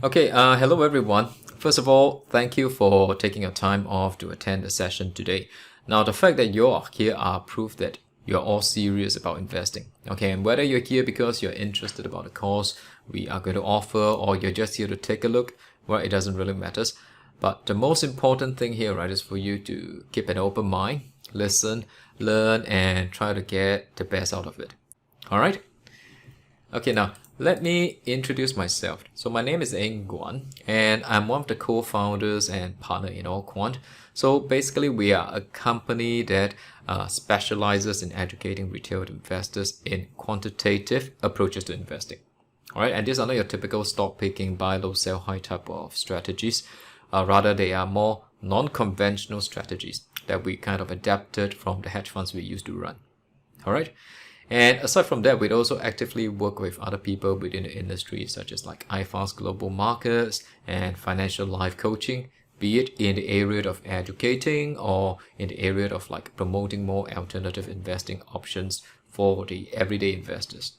Okay, hello everyone. First of all, thank you for taking your time off to attend the session today. Now, the fact that you are here are proof that you're all serious about investing. Okay, and whether you're here because you're interested about the course we are going to offer or you're just here to take a look, well, it doesn't really matter. But the most important thing here, right, is for you to keep an open mind, listen, learn, and try to get the best out of it. All right? Okay, now let me introduce myself. So my name is Eng Guan, and I'm one of the co-founders and partner in AllQuant. So basically, we are a company that specializes in educating retail investors in quantitative approaches to investing. All right, and these are not your typical stock picking, buy low, sell high type of strategies. Rather, they are more non-conventional strategies that we kind of adapted from the hedge funds we used to run. All right. And aside from that, we'd also actively work with other people within the industry, such as like IFA's global markets and financial life coaching, be it in the area of educating or in the area of like promoting more alternative investing options for the everyday investors.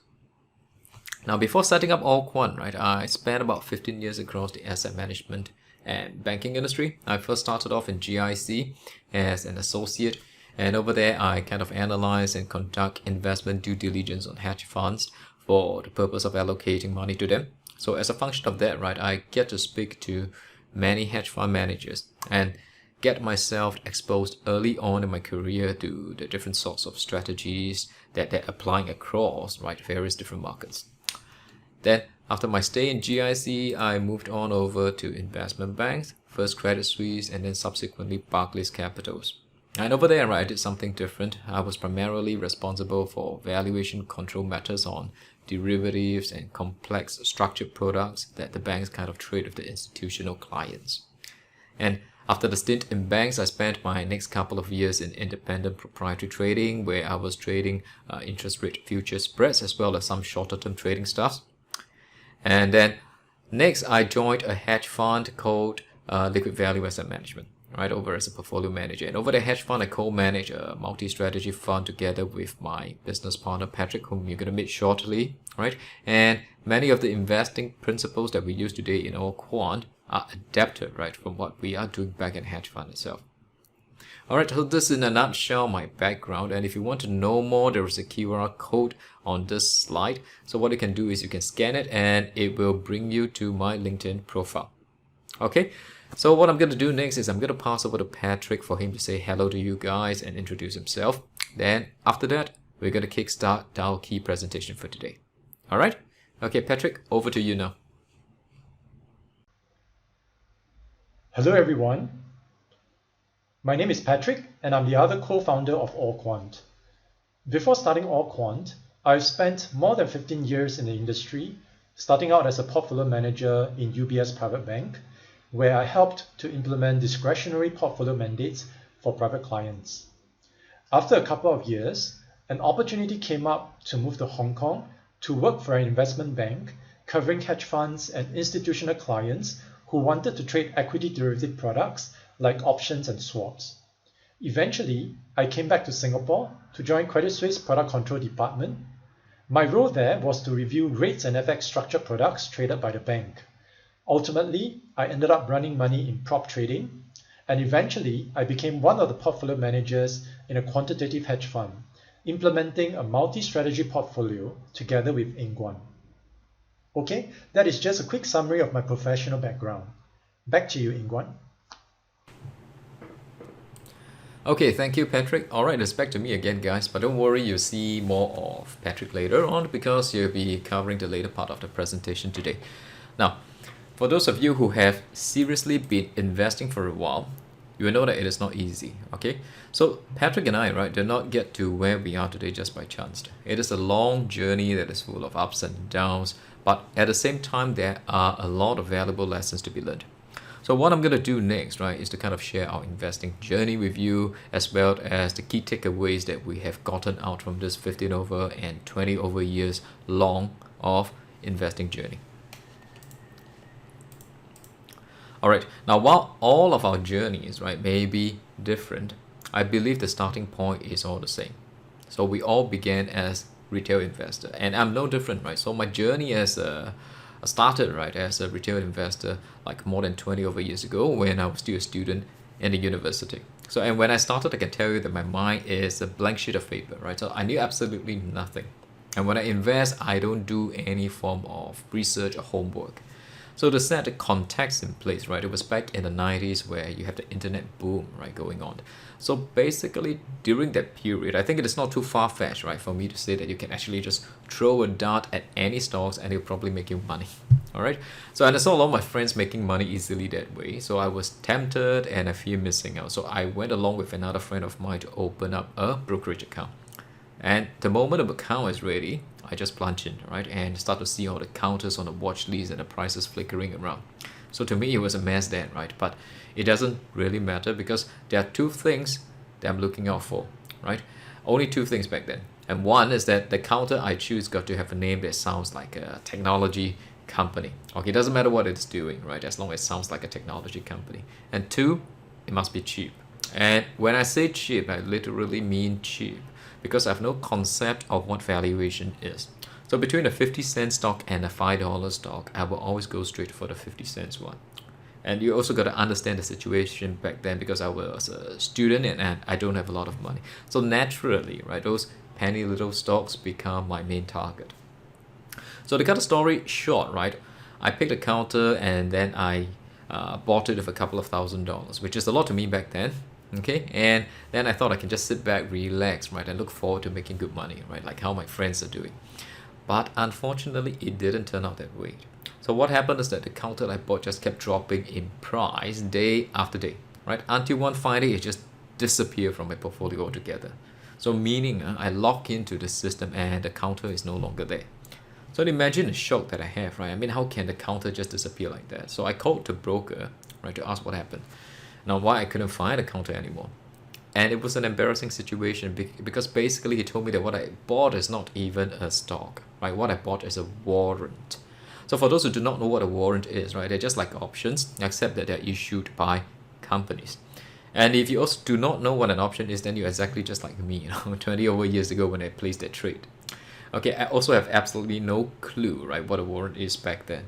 Now, before setting up AllQuant, right, I spent about 15 years across the asset management and banking industry. I first started off in GIC as an associate. And over there, I kind of analyze and conduct investment due diligence on hedge funds for the purpose of allocating money to them. So as a function of that, right, I get to speak to many hedge fund managers and get myself exposed early on in my career to the different sorts of strategies that they're applying across, right, various different markets. Then after my stay in GIC, I moved on over to investment banks, first Credit Suisse and then subsequently Barclays Capitals. And over there, right, I did something different. I was primarily responsible for valuation control matters on derivatives and complex structured products that the banks kind of trade with the institutional clients. And after the stint in banks, I spent my next couple of years in independent proprietary trading, where I was trading interest rate future spreads as well as some shorter term trading stuff. And then next, I joined a hedge fund called Liquid Value Asset Management, right, over as a portfolio manager. And over the hedge fund, I co-manage a multi-strategy fund together with my business partner, Patrick, whom you're going to meet shortly, right? And many of the investing principles that we use today in AllQuant are adapted, right, from what we are doing back in hedge fund itself. All right, so this is in a nutshell my background. And if you want to know more, there is a QR code on this slide. So what you can do is you can scan it and it will bring you to my LinkedIn profile. Okay. So what I'm going to do next is I'm going to pass over to Patrick for him to say hello to you guys and introduce himself. Then after that, we're going to kickstart our key presentation for today. All right? Okay, Patrick, over to you now. Hello, everyone. My name is Patrick, and I'm the other co-founder of AllQuant. Before starting AllQuant, I've spent more than 15 years in the industry, starting out as a portfolio manager in UBS Private Bank, where I helped to implement discretionary portfolio mandates for private clients. After a couple of years, an opportunity came up to move to Hong Kong to work for an investment bank covering hedge funds and institutional clients who wanted to trade equity derivative products like options and swaps. Eventually, I came back to Singapore to join Credit Suisse Product Control Department. My role there was to review rates and FX structured products traded by the bank. Ultimately, I ended up running money in prop trading, and eventually I became one of the portfolio managers in a quantitative hedge fund, implementing a multi-strategy portfolio together with Eng Guan. Okay, that is just a quick summary of my professional background. Back to you, Eng Guan. Okay, thank you, Patrick. All right, it's back to me again, guys. But don't worry, you'll see more of Patrick later on because you'll be covering the later part of the presentation today. Now, for those of you who have seriously been investing for a while, you will know that it is not easy, okay? So Patrick and I, right, did not get to where we are today just by chance. It is a long journey that is full of ups and downs, but at the same time, there are a lot of valuable lessons to be learned. So what I'm going to do next, right, is to kind of share our investing journey with you, as well as the key takeaways that we have gotten out from this 15 over and 20 over years long of investing journey. All right, now while all of our journeys, right, may be different, I believe the starting point is all the same. So we all began as retail investor, and I'm no different, right? So my journey as a started, right, as a retail investor like more than 20 over years ago when I was still a student in the university. So, and when I started, I can tell you that my mind is a blank sheet of paper, right? So I knew absolutely nothing. And when I invest, I don't do any form of research or homework. So to set the context in place, right, it was back in the 90s where you have the internet boom, right, going on. So basically during that period, I think it is not too far-fetched, right, for me to say that you can actually just throw a dart at any stocks and it'll probably make you money. All right. So and I saw a lot of my friends making money easily that way. So I was tempted and I fear missing out. So I went along with another friend of mine to open up a brokerage account. And the moment the account is ready, I just plunge in, right, and start to see all the counters on the watch list and the prices flickering around. So to me, it was a mess then, right? But it doesn't really matter because there are two things that I'm looking out for, right? Only two things back then. And one is that the counter I choose got to have a name that sounds like a technology company. Okay, it doesn't matter what it's doing, right? As long as it sounds like a technology company. And two, it must be cheap. And when I say cheap, I literally mean cheap, because I have no concept of what valuation is. So between a 50-cent stock and a $5 stock, I will always go straight for the 50 cents one. And you also got to understand the situation back then, because I was a student and I don't have a lot of money. So naturally, right, those penny little stocks become my main target. So to cut the story short, right, I picked a counter and then I bought it with a couple of $1,000s, which is a lot to me back then. Okay, and then I thought I can just sit back, relax, right, and look forward to making good money, right, like how my friends are doing. But unfortunately, it didn't turn out that way. So what happened is that the counter I bought just kept dropping in price day after day, right, until one fine day it just disappeared from my portfolio altogether. So meaning I lock into the system and the counter is no longer there. So imagine the shock that I have, right? I mean, how can the counter just disappear like that? So I called the broker, right, to ask what happened. Now, why I couldn't find the counter anymore. And it was an embarrassing situation because basically he told me that what I bought is not even a stock, right? What I bought is a warrant. So for those who do not know what a warrant is, right, they're just like options, except that they're issued by companies. And if you also do not know what an option is, then you're exactly just like me, 20 over years ago when I placed that trade. Okay, I also have absolutely no clue, right, what a warrant is back then.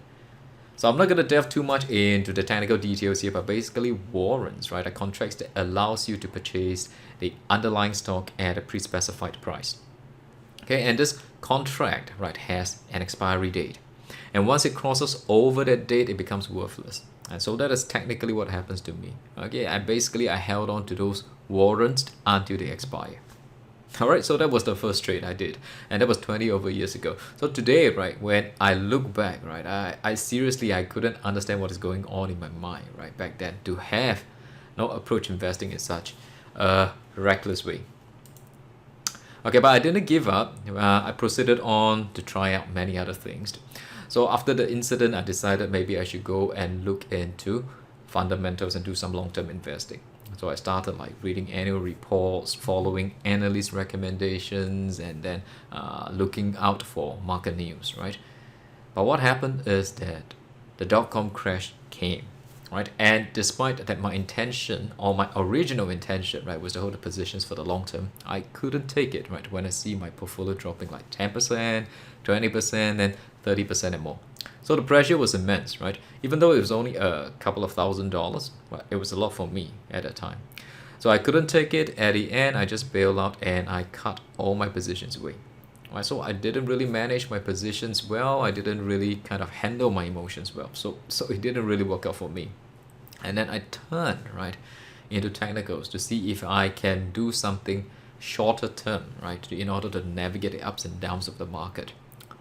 So I'm not going to delve too much into the technical details here, but basically warrants, right, are contracts that allows you to purchase the underlying stock at a pre-specified price. Okay, and this contract, right, has an expiry date. And once it crosses over that date, it becomes worthless. And so that is technically what happens to me. Okay, I held on to those warrants until they expire. Alright, so that was the first trade I did, and that was 20 over years ago. So today, right, when I look back, right, I seriously, I couldn't understand what is going on in my mind, right, back then, to have no approach investing in such a reckless way. Okay, but I didn't give up. I proceeded on to try out many other things. So after the incident, I decided maybe I should go and look into fundamentals and do some long-term investing. So I started like reading annual reports, following analyst recommendations, and then looking out for market news, right? But what happened is that the dot-com crash came, right? And despite that my intention, or my original intention, right, was to hold the positions for the long term, I couldn't take it, right, when I see my portfolio dropping like 10%, 20%, and 30% and more. So the pressure was immense, right? Even though it was only a couple of $1,000s, well, it was a lot for me at that time. So I couldn't take it. At the end, I just bailed out and I cut all my positions away. Right? So I didn't really manage my positions well. I didn't really kind of handle my emotions well. So it didn't really work out for me. And then I turned, right, into technicals to see if I can do something shorter term, right, in order to navigate the ups and downs of the market.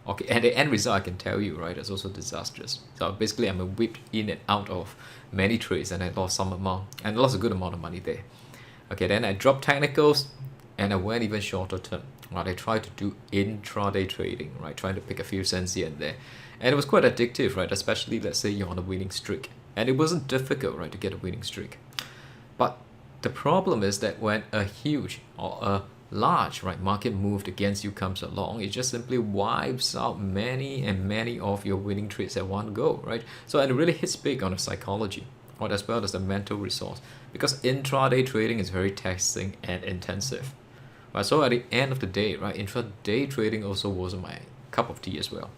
Okay, and the end result I can tell you, right, is also disastrous. So basically I'm whipped in and out of many trades and I lost some amount, and lost a good amount of money there. Okay, then I dropped technicals and I went even shorter term. Right, I tried to do intraday trading, right, trying to pick a few cents here and there. And it was quite addictive, right, especially let's say you're on a winning streak. And it wasn't difficult, right, to get a winning streak. But the problem is that when a huge or a large, right, market move against you comes along, it just simply wipes out many and many of your winning trades at one go, right? So it really hits big on the psychology, right, as well as the mental resource, because intraday trading is very taxing and intensive. Right, so at the end of the day, right, intraday trading also wasn't my cup of tea as well.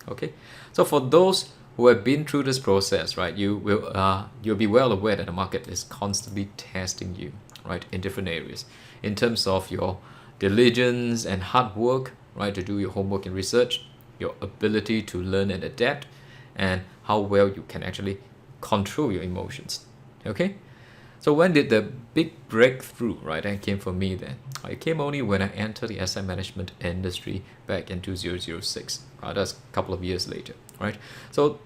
Okay, so for those who have been through this process, right, you'll be well aware that the market is constantly testing you, right, in different areas, in terms of your diligence and hard work, right, to do your homework and research, your ability to learn and adapt, and how well you can actually control your emotions. Okay, so when did the big breakthrough, right, that came for me then? It came only when I entered the asset management industry back in 2006. That's a couple of years later, right? So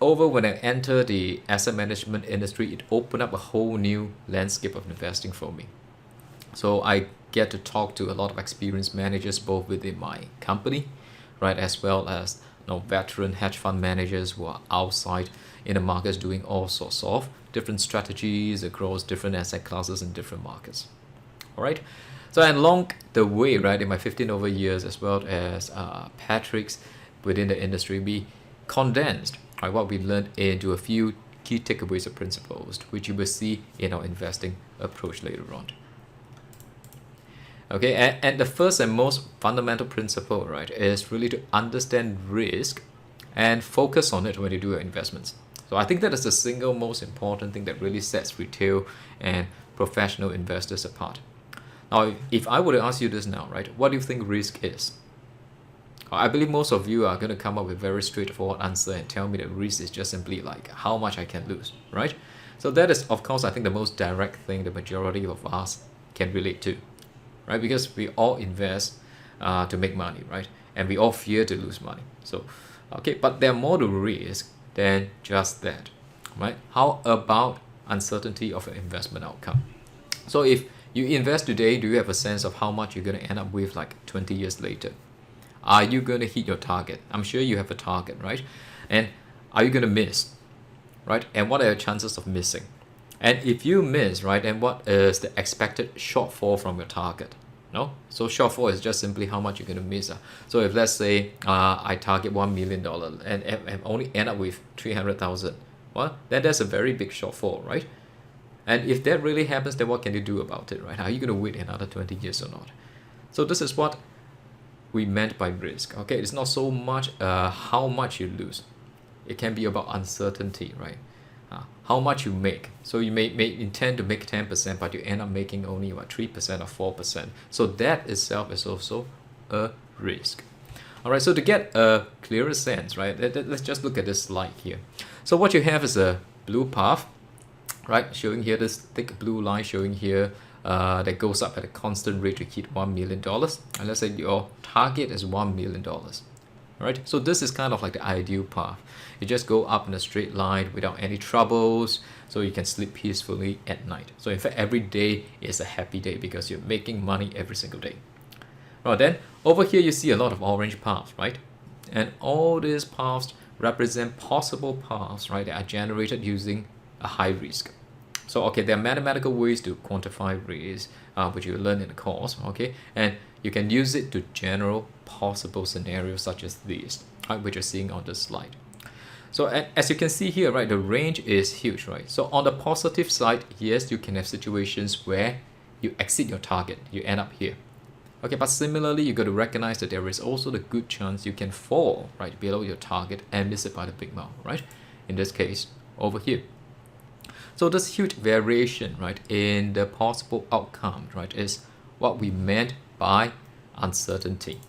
over when I entered the asset management industry, it opened up a whole new landscape of investing for me. So I get to talk to a lot of experienced managers both within my company, right, as well as veteran hedge fund managers who are outside in the markets doing all sorts of different strategies across different asset classes in different markets. All right. So along the way, right, in my 15 over years, as well as Patrick's within the industry, we condensed, right, what we learned into a few key takeaways or principles, which you will see in our investing approach later on. Okay, and the first and most fundamental principle, right, is really to understand risk and focus on it when you do your investments. So I think that is the single most important thing that really sets retail and professional investors apart. Now, if I were to ask you this now, right, what do you think risk is? I believe most of you are going to come up with a very straightforward answer and tell me that risk is just simply like how much I can lose, right? So that is, of course, I think the most direct thing the majority of us can relate to, right? Because we all invest to make money, right? And we all fear to lose money. So, okay, but there are more to risk than just that, right? How about uncertainty of an investment outcome? So if you invest today, do you have a sense of how much you're going to end up with like 20 years later? Are you going to hit your target? I'm sure you have a target, right? And are you going to miss, right? And what are your chances of missing? And if you miss, right, then what is the expected shortfall from your target? No? So shortfall is just simply how much you're going to miss. So if let's say I target $1 million and only end up with 300,000, well, then that's a very big shortfall, right? And if that really happens, then what can you do about it, right? Are you going to wait another 20 years or not? So this is what we meant by risk, okay? It's not so much how much you lose. It can be about uncertainty, right? How much you make. So you may intend to make 10%, but you end up making only 3% or 4%. So that itself is also a risk. All right, so to get a clearer sense, right, let's just look at this slide here. So what you have is a blue path, right, showing here this thick blue line showing here that goes up at a constant rate to hit $1 million. And let's say your target is $1 million. Right? So this is kind of like the ideal path. You just go up in a straight line without any troubles, so you can sleep peacefully at night. So in fact, every day is a happy day because you're making money every single day. Right, then over here you see a lot of orange paths, right? And all these paths represent possible paths, right, that are generated using a high risk. So okay, there are mathematical ways to quantify risk, which you learn in the course, okay? And you can use it to general possible scenarios such as these, right, which you're seeing on this slide. So as you can see here, right, the range is huge, right? So on the positive side, yes, you can have situations where you exceed your target, you end up here. Okay, but similarly, you got to recognize that there is also the good chance you can fall, right, below your target and miss it by the big amount, right? In this case, over here. So this huge variation, right, in the possible outcome, right, is what we meant by uncertainty.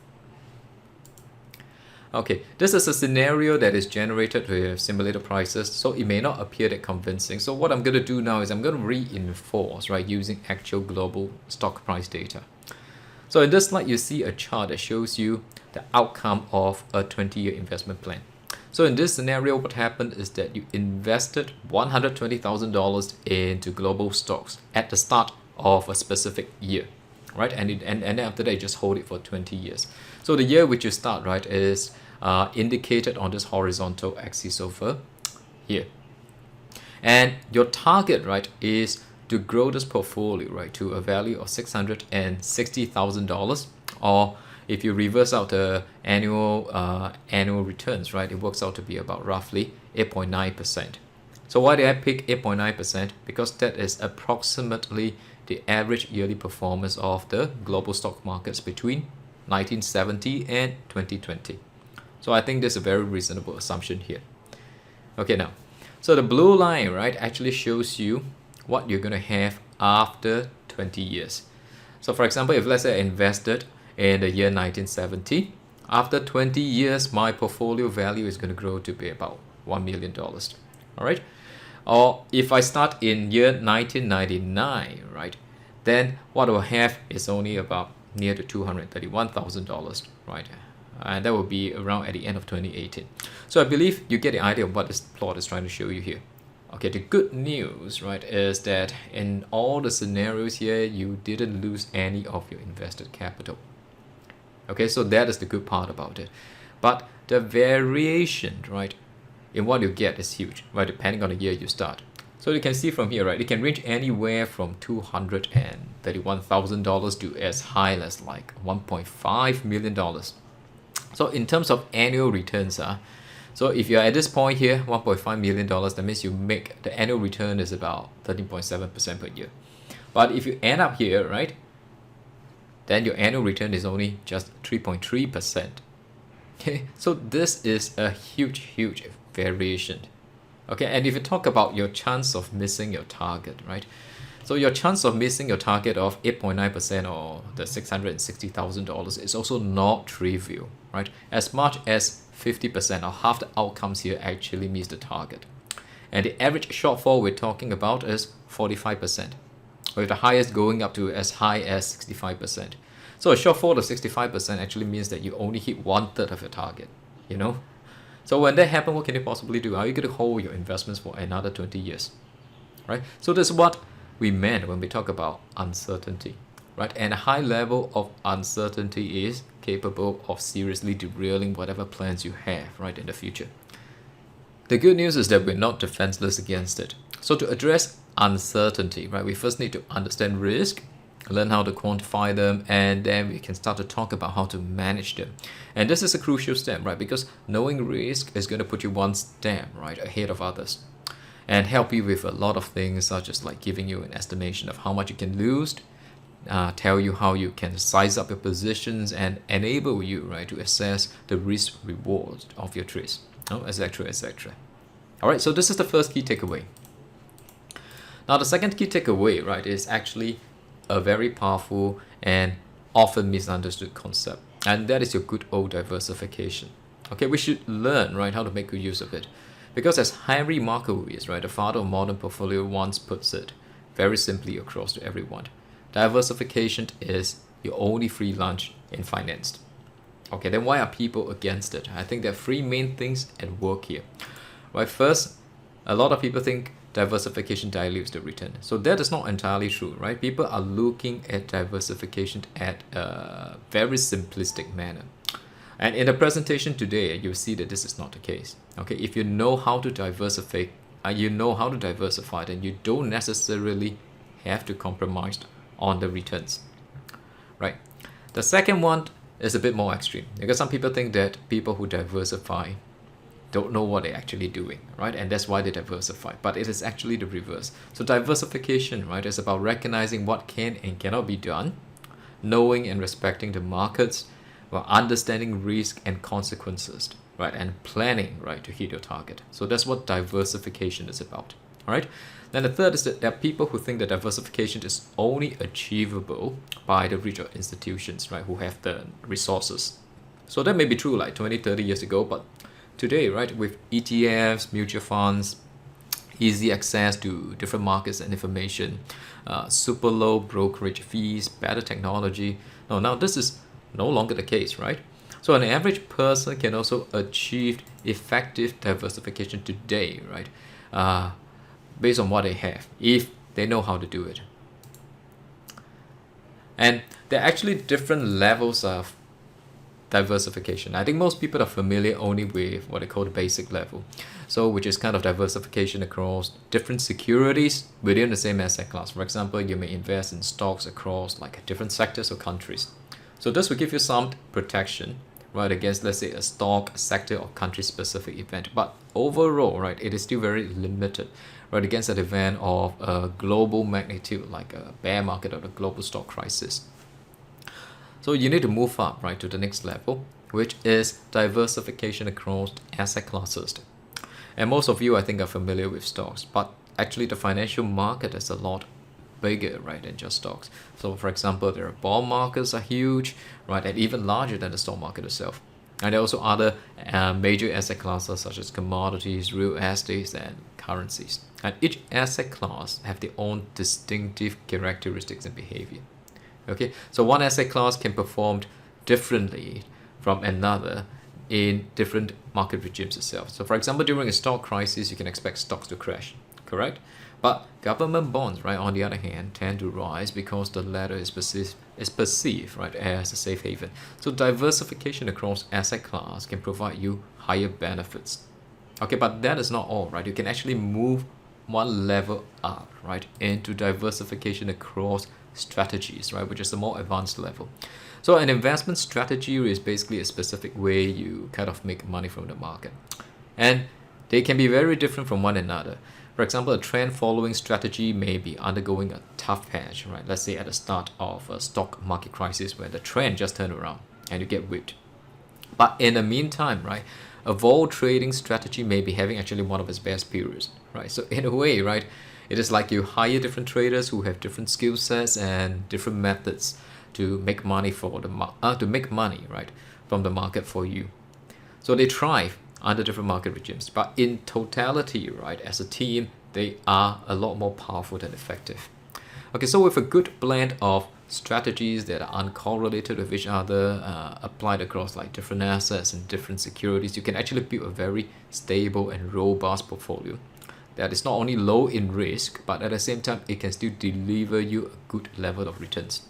Okay, this is a scenario that is generated with simulated prices, so it may not appear that convincing. So what I'm going to do now is I'm going to reinforce, right, using actual global stock price data. So in this slide, you see a chart that shows you the outcome of a 20-year investment plan. So in this scenario, what happened is that you invested $120,000 into global stocks at the start of a specific year, right? And then after that, you just hold it for 20 years. So the year which you start, right, is indicated on this horizontal axis over here. And your target, right, is to grow this portfolio, right, to a value of $660,000, or if you reverse out the annual returns, right, it works out to be about roughly 8.9%. So why did I pick 8.9%? Because that is approximately the average yearly performance of the global stock markets between 1970 and 2020. So I think there's a very reasonable assumption here. Okay, now, so the blue line, right, actually shows you what you're going to have after 20 years. So for example, if let's say I invested in the year 1970, after 20 years, my portfolio value is going to grow to be about $1 million. All right. Or if I start in year 1999, right, then what I'll have is only about near to $231,000, right? And that will be around at the end of 2018. So I believe you get the idea of what this plot is trying to show you here. Okay, the good news, right, is that in all the scenarios here, you didn't lose any of your invested capital. Okay, so that is the good part about it. But the variation, right, in what you get is huge, right, depending on the year you start. So you can see from here, right, it can range anywhere from $231,000 to as high as like $1.5 million. So in terms of annual returns, so if you're at this point here, $1.5 million, that means you make the annual return is about 13.7% per year. But if you end up here, right, then your annual return is only just 3.3%. Okay, so this is a huge variation. Okay, and if you talk about your chance of missing your target, right? So your chance of missing your target of 8.9% or the $660,000 is also not trivial, right? As much as 50% or half the outcomes here actually miss the target. And the average shortfall we're talking about is 45%, with the highest going up to as high as 65%. So a shortfall of 65% actually means that you only hit 1/3 of your target, you know? So when that happens, what can you possibly do? Are you going to hold your investments for another 20 years, right? So this is what we meant when we talk about uncertainty, right? And a high level of uncertainty is capable of seriously derailing whatever plans you have, right, in the future. The good news is that we're not defenseless against it. So to address uncertainty, right, we first need to understand risk, learn how to quantify them, and then we can start to talk about how to manage them. And this is a crucial step, right, because knowing risk is going to put you one step, right, ahead of others and help you with a lot of things, such as like giving you an estimation of how much you can lose, tell you how you can size up your positions, and enable you, right, to assess the risk reward of your trades, etc., etc. All right, so this is the first key takeaway. Now the second key takeaway, right, is actually a very powerful and often misunderstood concept, and that is your good old diversification. Okay, we should learn, right, how to make good use of it, because as Henry Markowitz, right, the father of modern portfolio, once puts it very simply across to everyone, diversification is your only free lunch in finance. Okay, then why are people against it? I think there are three main things at work here. Right, first, a lot of people think diversification dilutes the return. So that is not entirely true, right? People are looking at diversification at a very simplistic manner. And in the presentation today, you'll see that this is not the case. Okay, if you know how to diversify, then you don't necessarily have to compromise on the returns, right? The second one is a bit more extreme, because some people think that people who diversify don't know what they're actually doing, right? And that's why they diversify. But it is actually the reverse. So diversification, right, is about recognizing what can and cannot be done, knowing and respecting the markets, while understanding risk and consequences, right, and planning, right, to hit your target. So that's what diversification is about. All right. Then the third is that there are people who think that diversification is only achievable by the rich institutions, right, who have the resources. So that may be true like 20, 30 years ago, but today, right, with ETFs, mutual funds, easy access to different markets and information, super low brokerage fees, better technology. No, now this is no longer the case, right? So an average person can also achieve effective diversification today, right? Based on what they have, if they know how to do it. And there are actually different levels of diversification. I think most people are familiar only with what they call the basic level, so which is kind of diversification across different securities within the same asset class. For example, you may invest in stocks across like different sectors or countries. So this will give you some protection, right, against, let's say, a stock, sector, or country specific event. But overall, right, it is still very limited, right, against an event of a global magnitude like a bear market or the global stock crisis. So you need to move up, right, to the next level, which is diversification across asset classes. And most of you, I think, are familiar with stocks, but actually the financial market is a lot bigger, right, than just stocks. So for example, there are bond markets are huge, right, and even larger than the stock market itself. And there are also other major asset classes such as commodities, real estate, and currencies. And each asset class have their own distinctive characteristics and behavior. Okay, so one asset class can perform differently from another in different market regimes itself. So for example, during a stock crisis, you can expect stocks to crash, correct? But government bonds, right, on the other hand, tend to rise because the latter is perceived, right, as a safe haven. So diversification across asset class can provide you higher benefits. Okay, but that is not all, right? You can actually move one level up, right, into diversification across strategies, right, which is a more advanced level. So an investment strategy is basically a specific way you kind of make money from the market. And they can be very different from one another. For example, a trend following strategy may be undergoing a tough patch, right? Let's say at the start of a stock market crisis where the trend just turned around and you get whipped. But in the meantime, right, a vol trading strategy may be having actually one of its best periods, right? So in a way, right, it is like you hire different traders who have different skill sets and different methods to make money right, from the market for you. So they thrive under different market regimes, but in totality, right, as a team, they are a lot more powerful than effective. Okay, so with a good blend of strategies that are uncorrelated with each other, applied across like different assets and different securities, you can actually build a very stable and robust portfolio that is not only low in risk, but at the same time, it can still deliver you a good level of returns.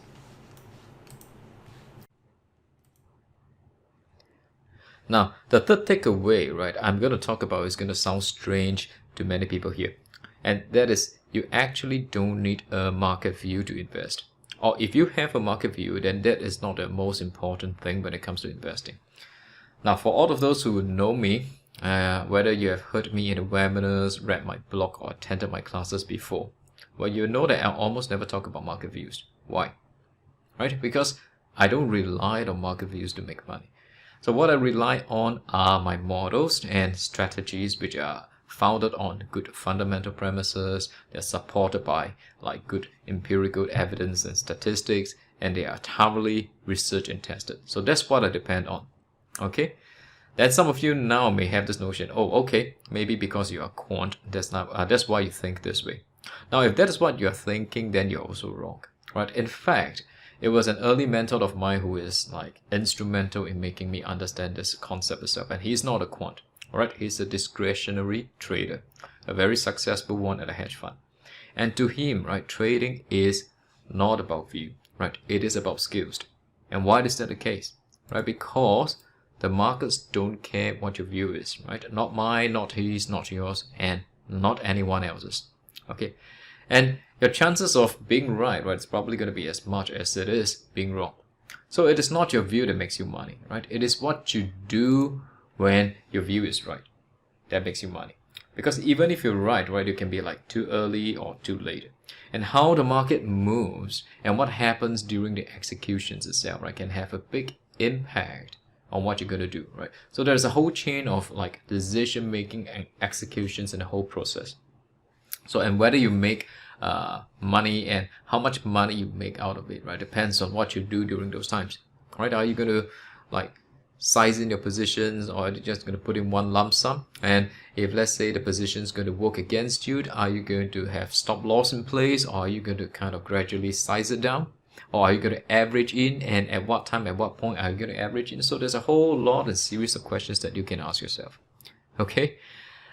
Now, the third takeaway, right, I'm going to talk about is going to sound strange to many people here. And that is, you actually don't need a market view to invest. Or if you have a market view, then that is not the most important thing when it comes to investing. Now, for all of those who know me, whether you have heard me in the webinars, read my blog, or attended my classes before, well, you know that I almost never talk about market views. Why? Right? Because I don't rely on market views to make money. So what I rely on are my models and strategies which are founded on good fundamental premises, they're supported by like good empirical evidence and statistics, and they are thoroughly researched and tested. So that's what I depend on. Okay? Then some of you now may have this notion, oh, okay, maybe because you are quant, that's why you think this way. Now, if that is what you're thinking, then you're also wrong, right? In fact, it was an early mentor of mine who is like instrumental in making me understand this concept itself. And he's not a quant, all right? He's a discretionary trader, a very successful one at a hedge fund. And to him, right, trading is not about view, right? It is about skills. And why is that the case, right? Because the markets don't care what your view is, right? Not mine, not his, not yours, and not anyone else's. Okay, and your chances of being right, it's probably going to be as much as it is being wrong. So it is not your view that makes you money, right? It is what you do when your view is right that makes you money. Because even if you're right, you can be like too early or too late. And how the market moves and what happens during the executions itself, right, can have a big impact on what you're going to do, right? So there's a whole chain of like decision making and executions in the whole process. So, and whether you make money and how much money you make out of it, right, depends on what you do during those times, right? Are you going to like size in your positions, or are you just going to put in one lump sum? And if let's say the position is going to work against you, are you going to have stop loss in place, or are you going to kind of gradually size it down? Or are you going to average in, and at what time, at what point are you going to average in? So there's a whole lot and series of questions that you can ask yourself. Okay?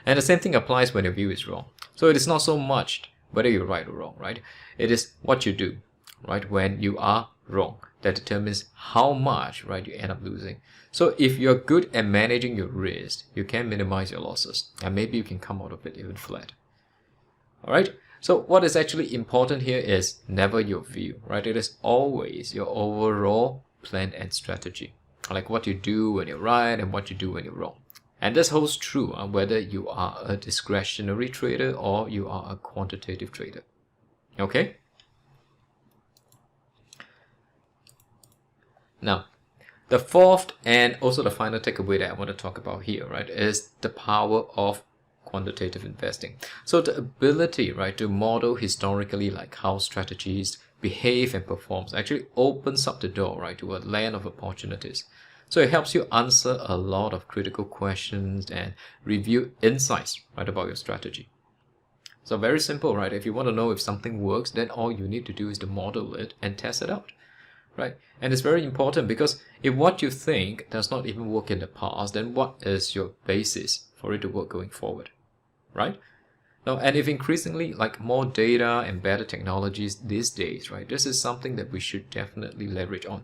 And the same thing applies when your view is wrong. So it is not so much whether you're right or wrong, right? It is what you do, right, when you are wrong that determines how much, right, you end up losing. So if you're good at managing your risk, you can minimize your losses, and maybe you can come out of it even flat. All right? So what is actually important here is never your view, right? It is always your overall plan and strategy, like what you do when you're right and what you do when you're wrong. And this holds true whether you are a discretionary trader or you are a quantitative trader. Okay? Now, The fourth and also the final takeaway that I want to talk about here, right, is the power of quantitative investing. So the ability, right, to model historically like how strategies behave and performs actually opens up the door, right, to a land of opportunities. So it helps you answer a lot of critical questions and review insights, right, about your strategy. So very simple, right? If you want to know if something works, then all you need to do is to model it and test it out, right? And it's very important because if what you think does not even work in the past, then what is your basis for it to work going forward, right? Now, and if increasingly like more data and better technologies these days, right, this is something that we should definitely leverage on.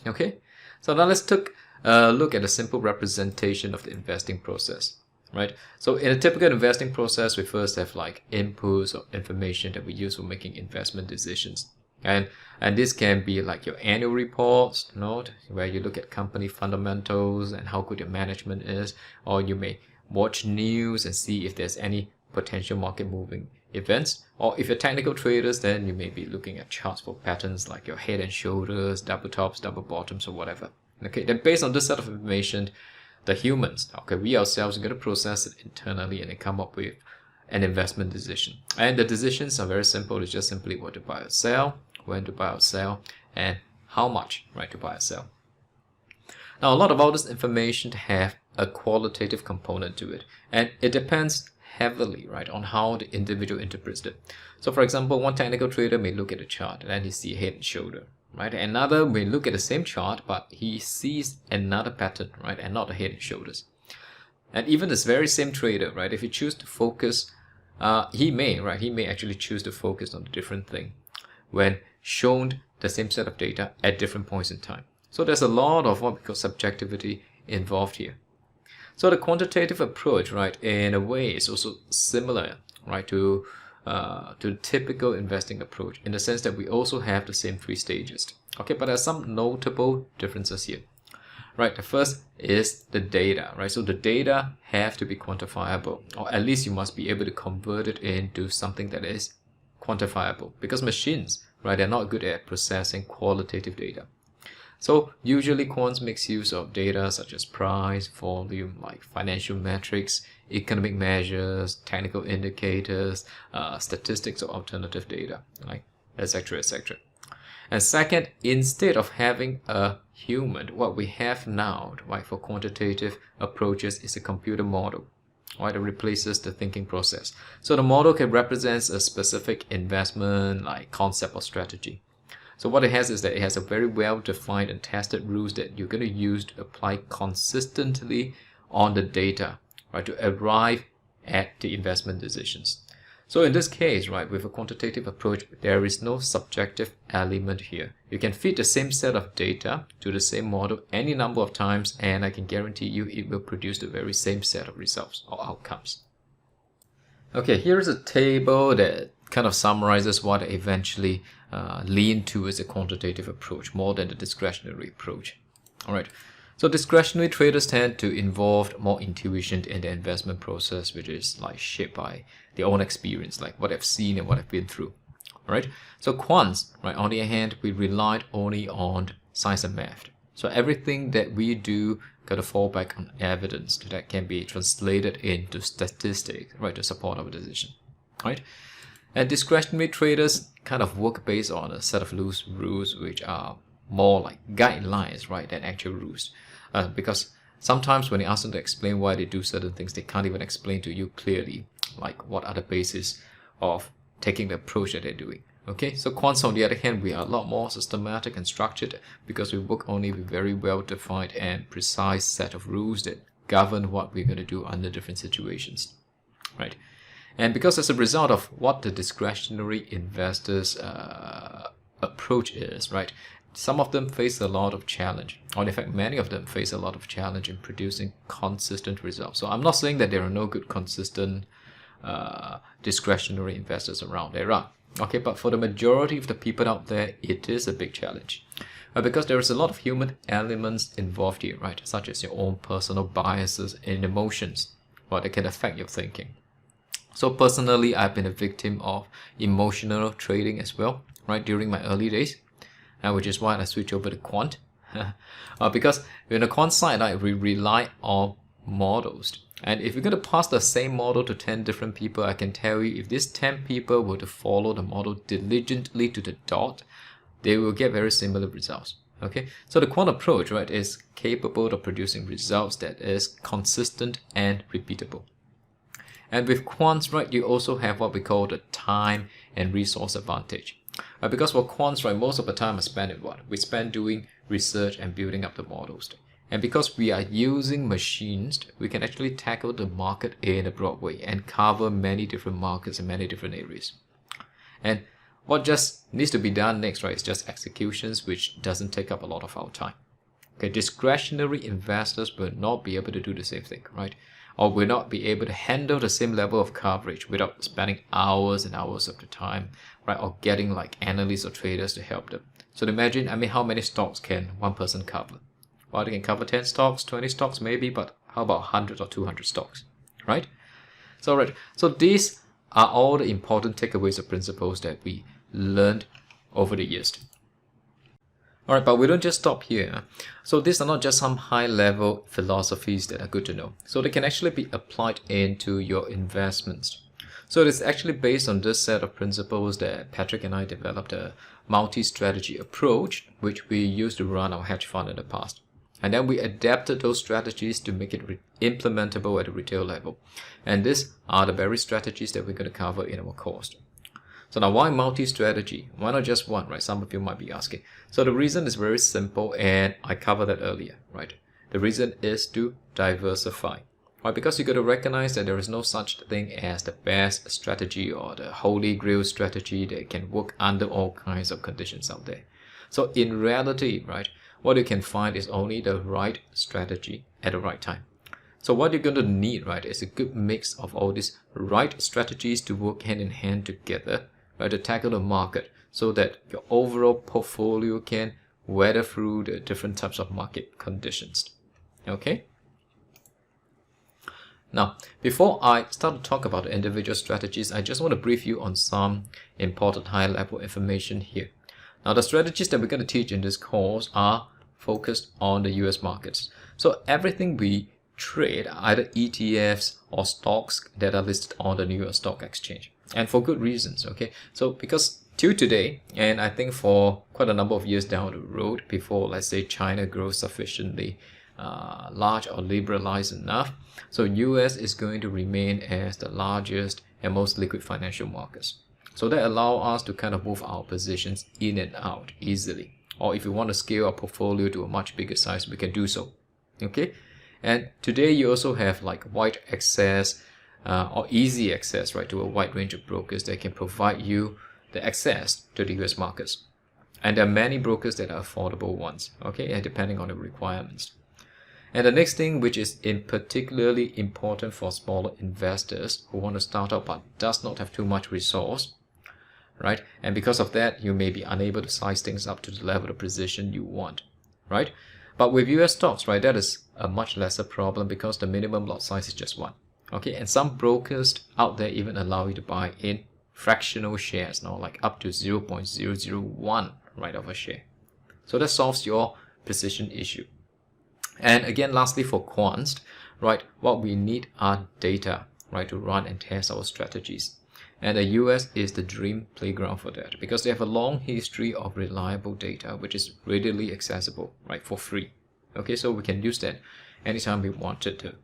Okay, so now let's take a look at a simple representation of the investing process. Right. So in a typical investing process, we first have like inputs or information that we use for making investment decisions. And this can be like your annual reports, where you look at company fundamentals and how good your management is, or you may watch news and see if there's any potential market moving events. Or if you're technical traders, then you may be looking at charts for patterns like your head and shoulders, double tops, double bottoms, or whatever. Okay, then based on this set of information, the humans, okay, we ourselves are going to process it internally and then come up with an investment decision. And the decisions are very simple. It's just simply what to buy or sell, when to buy or sell, and how much, right, to buy or sell. Now, a lot of all this information have a qualitative component to it, and it depends heavily, right, on how the individual interprets it. So, for example, one technical trader may look at a chart and then he see head and shoulder. Right, another may look at the same chart, but he sees another pattern, right, and not the head and shoulders. And even this very same trader, right, if he choose to focus, he may actually choose to focus on a different thing when shown the same set of data at different points in time. So there's a lot of what we call subjectivity involved here. So the quantitative approach, right, in a way is also similar, right, to the typical investing approach, in the sense that we also have the same three stages. Okay, but there are some notable differences here. Right, the first is the data, right? So the data have to be quantifiable, or at least you must be able to convert it into something that is quantifiable, because machines, right, they're not good at processing qualitative data. So usually quants makes use of data such as price, volume, like financial metrics, economic measures, technical indicators, statistics or alternative data, like etc. etc. And second, instead of having a human, what we have now, right, for quantitative approaches is a computer model, right, that replaces the thinking process. So the model can represent a specific investment, like concept or strategy. So what it has is that it has a very well-defined and tested rules that you're going to use to apply consistently on the data, right, to arrive at the investment decisions. So in this case, right, with a quantitative approach, there is no subjective element here. You can feed the same set of data to the same model any number of times, and I can guarantee you it will produce the very same set of results or outcomes. Okay, here is a table that kind of summarizes what I eventually lean towards a quantitative approach more than the discretionary approach. All right. So discretionary traders tend to involve more intuition in the investment process, which is like shaped by their own experience, like what I've seen and what I've been through. All right. So quants, right, on the other hand, we relied only on science and math. So everything that we do got to fall back on evidence that can be translated into statistics, right, to support our decision. Right. And discretionary traders kind of work based on a set of loose rules, which are more like guidelines, right, than actual rules. Because sometimes when you ask them to explain why they do certain things, they can't even explain to you clearly, like what are the basis of taking the approach that they're doing. Okay, so quants on the other hand, we are a lot more systematic and structured because we work only with very well-defined and precise set of rules that govern what we're going to do under different situations, right? And because as a result of what the discretionary investors approach is, right, some of them face a lot of challenge, or in fact many of them face a lot of challenge in producing consistent results. So I'm not saying that there are no good consistent discretionary investors around. There are, okay, but for the majority of the people out there, it is a big challenge. Because there is a lot of human elements involved here, right, such as your own personal biases and emotions, well, that can affect your thinking. So personally, I've been a victim of emotional trading as well, right, during my early days, which is why I switched over to quant. Because in the quant side, we rely on models. And if you're going to pass the same model to 10 different people, I can tell you if these 10 people were to follow the model diligently to the dot, they will get very similar results. Okay, so the quant approach, right, is capable of producing results that is consistent and repeatable. And with quants, right, you also have what we call the time and resource advantage. Because for quants, right, most of the time I spend in what? We spend doing research and building up the models. And because we are using machines, we can actually tackle the market in a broad way and cover many different markets in many different areas. And what just needs to be done next, right, is just executions, which doesn't take up a lot of our time. Okay, discretionary investors will not be able to do the same thing, right? Or will not be able to handle the same level of coverage without spending hours and hours of the time, right? Or getting like analysts or traders to help them. So imagine, how many stocks can one person cover? Well, they can cover 10 stocks, 20 stocks maybe, but how about 100 or 200 stocks, right? So these are all the important takeaways or principles that we learned over the years. Alright, but we don't just stop here. So these are not just some high-level philosophies that are good to know. So they can actually be applied into your investments. So it is actually based on this set of principles that Patrick and I developed a multi-strategy approach, which we used to run our hedge fund in the past. And then we adapted those strategies to make it implementable at a retail level. And these are the very strategies that we're going to cover in our course. So now, why multi-strategy? Why not just one, right? Some of you might be asking. So the reason is very simple, and I covered that earlier, right? The reason is to diversify, right? Because you got to recognize that there is no such thing as the best strategy or the holy grail strategy that can work under all kinds of conditions out there. So in reality, right, what you can find is only the right strategy at the right time. So what you're going to need, right, is a good mix of all these right strategies to work hand in hand together, right, to tackle the market so that your overall portfolio can weather through the different types of market conditions. Okay? Now, before I start to talk about the individual strategies, I just want to brief you on some important high-level information here. Now, the strategies that we're going to teach in this course are focused on the US markets. So everything we trade are either ETFs or stocks that are listed on the New York Stock Exchange, and for good reasons. Okay, so because till today, and I think for quite a number of years down the road, before, let's say, China grows sufficiently large or liberalized enough, so US is going to remain as the largest and most liquid financial markets. So that allow us to kind of move our positions in and out easily. Or if we want to scale our portfolio to a much bigger size, we can do so. Okay. And today you also have like wide access or easy access, right, to a wide range of brokers that can provide you the access to the US markets. And there are many brokers that are affordable ones, okay, and depending on the requirements. And the next thing, which is particularly important for smaller investors who want to start up but does not have too much resource, right? And because of that, you may be unable to size things up to the level of precision you want, right? But with US stocks, right, that is a much lesser problem because the minimum lot size is just one. Okay, and some brokers out there even allow you to buy in fractional shares, now like up to 0.001, right, of a share. So that solves your precision issue. And again, lastly, for quants, right, what we need are data, right, to run and test our strategies. And the US is the dream playground for that because they have a long history of reliable data, which is readily accessible, right, for free. Okay, so we can use that anytime we wanted to.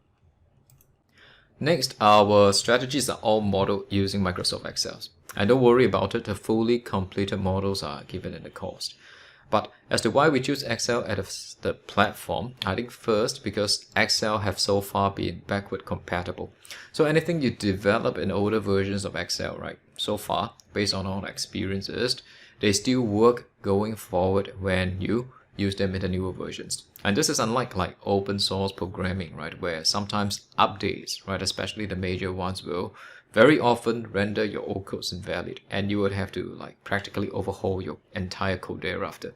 Next, our strategies are all modeled using Microsoft Excel. And don't worry about it, the fully completed models are given in the course. But as to why we choose Excel as the platform, I think first because Excel have so far been backward compatible. So anything you develop in older versions of Excel, right, so far, based on our experiences, they still work going forward when you use them in the newer versions. And this is unlike like open source programming, right, where sometimes updates, right, especially the major ones, will very often render your old codes invalid, and you would have to like practically overhaul your entire code thereafter.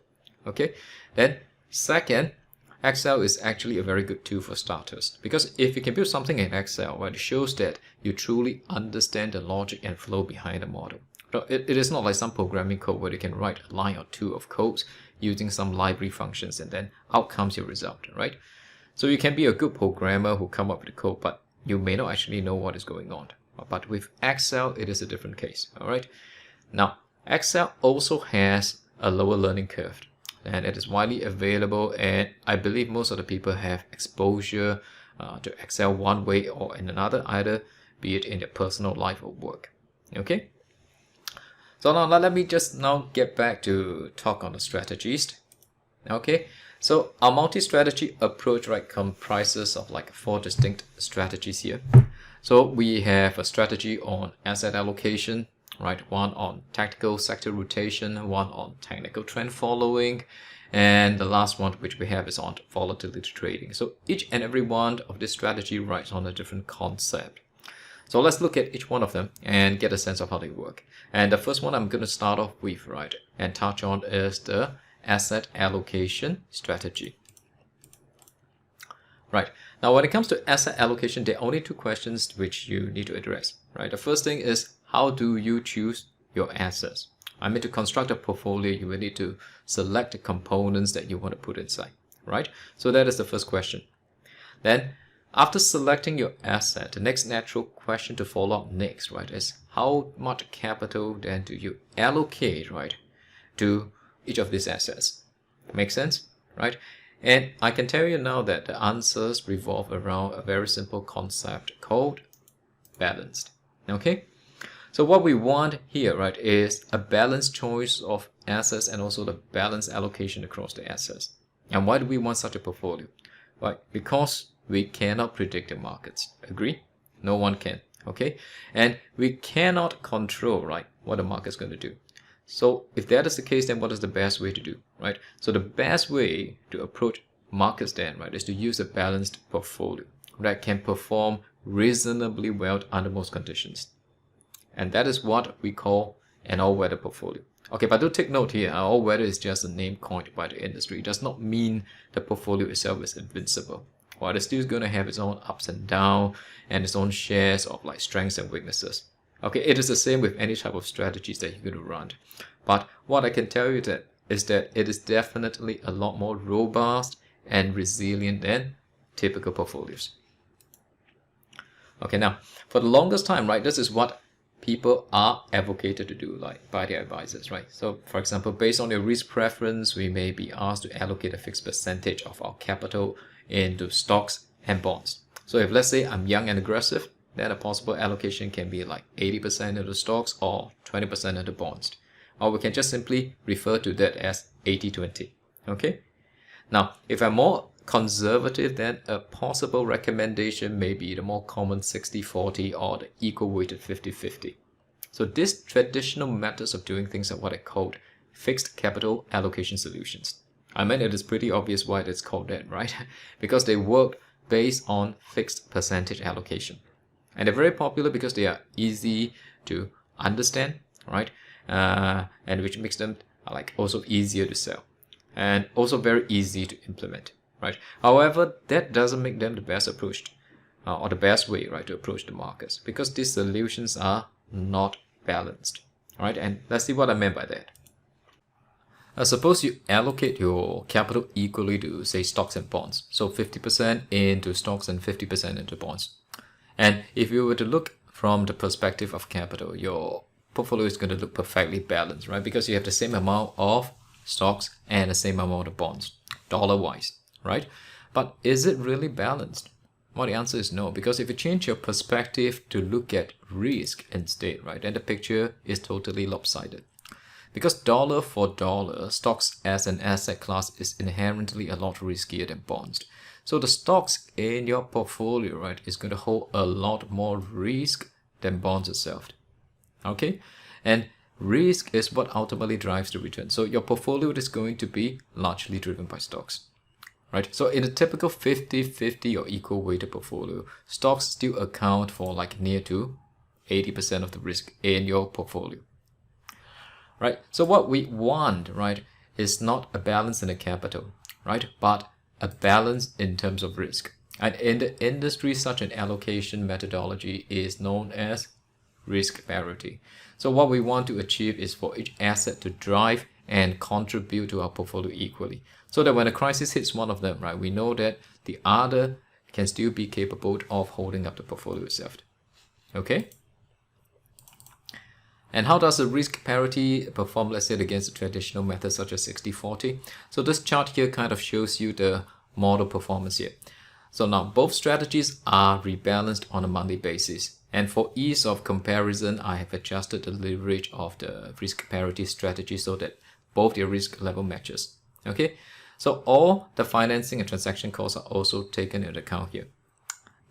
Okay, then second, Excel is actually a very good tool for starters because if you can build something in Excel, right, it shows that you truly understand the logic and flow behind the model. It is not like some programming code where you can write a line or two of codes using some library functions, and then out comes your result, right? So you can be a good programmer who come up with the code, but you may not actually know what is going on. But with Excel, it is a different case, all right? Now, Excel also has a lower learning curve, and it is widely available, and I believe most of the people have exposure to Excel one way or in another, either be it in their personal life or work. Okay, so now let me just now get back to talk on the strategies. Okay, so our multi-strategy approach, right, comprises of like 4 distinct strategies here. So we have a strategy on asset allocation, right, one on tactical sector rotation, one on technical trend following, and the last one which we have is on volatility trading. So each and every one of this strategy rides on a different concept. So let's look at each one of them and get a sense of how they work. And the first one I'm going to start off with, right, and touch on is the asset allocation strategy. Right, now when it comes to asset allocation, there are only 2 questions which you need to address, right? The first thing is, how do you choose your assets? I mean, to construct a portfolio, you will need to select the components that you want to put inside, right? So that is the first question. Then after selecting your asset, the next natural question to follow up next, right, is how much capital then do you allocate, right, to each of these assets? Make sense, right? And I can tell you now that the answers revolve around a very simple concept called balanced. Okay, so what we want here, right, is a balanced choice of assets and also the balanced allocation across the assets. And why do we want such a portfolio? Right, because we cannot predict the markets. Agree? No one can. Okay, and we cannot control, right, what the market is going to do. So if that is the case, then what is the best way to do, right? So the best way to approach markets then, right, is to use a balanced portfolio that can perform reasonably well under most conditions. And that is what we call an all-weather portfolio. Okay, but do take note here, all-weather is just a name coined by the industry. It does not mean the portfolio itself is invincible. While it's still going to have its own ups and downs and its own shares of like strengths and weaknesses. Okay, it is the same with any type of strategies that you're going to run. But what I can tell you is that it is definitely a lot more robust and resilient than typical portfolios. Okay, now for the longest time, right, this is what people are advocated to do, like by their advisors, right? So for example, based on your risk preference, we may be asked to allocate a fixed percentage of our capital into stocks and bonds. So if let's say I'm young and aggressive, then a possible allocation can be like 80% into stocks or 20% into bonds. Or we can just simply refer to that as 80-20. Okay? Now, if I'm more conservative, then a possible recommendation may be the more common 60-40 or the equal weighted 50-50. So these traditional methods of doing things are what I called fixed capital allocation solutions. I mean, it is pretty obvious why it's called that, right? Because they work based on fixed percentage allocation. And they're very popular because they are easy to understand, right? And which makes them like also easier to sell and also very easy to implement, right? However, that doesn't make them the best approach or the best way, right, to approach the markets, because these solutions are not balanced, right? And let's see what I meant by that. Suppose you allocate your capital equally to, say, stocks and bonds. So 50% into stocks and 50% into bonds. And if you were to look from the perspective of capital, your portfolio is going to look perfectly balanced, right? Because you have the same amount of stocks and the same amount of bonds, dollar-wise, right? But is it really balanced? Well, the answer is no, because if you change your perspective to look at risk instead, right, then the picture is totally lopsided. Because dollar for dollar, stocks as an asset class is inherently a lot riskier than bonds. So the stocks in your portfolio, right, is going to hold a lot more risk than bonds itself. Okay? And risk is what ultimately drives the return. So your portfolio is going to be largely driven by stocks. Right? So in a typical 50-50 or equal weighted portfolio, stocks still account for like near to 80% of the risk in your portfolio. Right? So what we want, right, is not a balance in the capital, right, but a balance in terms of risk. And in the industry, such an allocation methodology is known as risk parity. So what we want to achieve is for each asset to drive and contribute to our portfolio equally. So that when a crisis hits one of them, right, we know that the other can still be capable of holding up the portfolio itself. Okay? And how does the risk parity perform, let's say, against the traditional methods such as 60-40? So this chart here kind of shows you the model performance here. So now both strategies are rebalanced on a monthly basis. And for ease of comparison, I have adjusted the leverage of the risk parity strategy so that both their risk level matches. Okay, so all the financing and transaction costs are also taken into account here.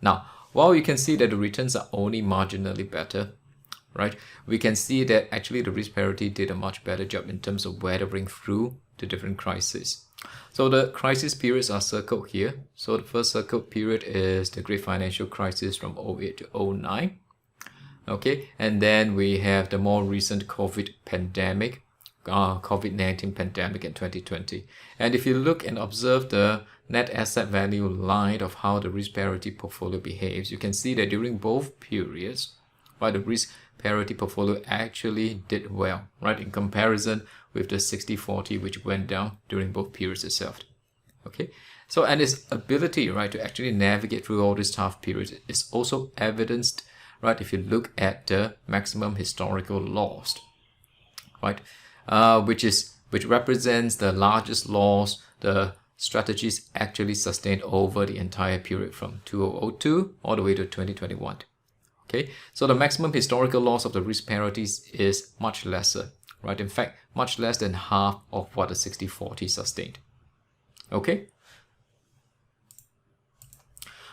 Now, while you can see that the returns are only marginally better, right, we can see that actually the risk parity did a much better job in terms of weathering through the different crises. So the crisis periods are circled here. So the first circled period is the great financial crisis from 08 to 09. Okay, and then we have the more recent COVID-19 pandemic in 2020. And if you look and observe the net asset value line of how the risk parity portfolio behaves, you can see that during both periods, right, the risk parity portfolio actually did well, right, in comparison with the 60-40, which went down during both periods itself. Okay, so and its ability, right, to actually navigate through all these tough periods is also evidenced, right, if you look at the maximum historical loss, right, which represents the largest loss the strategies actually sustained over the entire period from 2002 all the way to 2021. Okay, so the maximum historical loss of the risk parities is much lesser, right? In fact, much less than half of what the 60-40 sustained. Okay.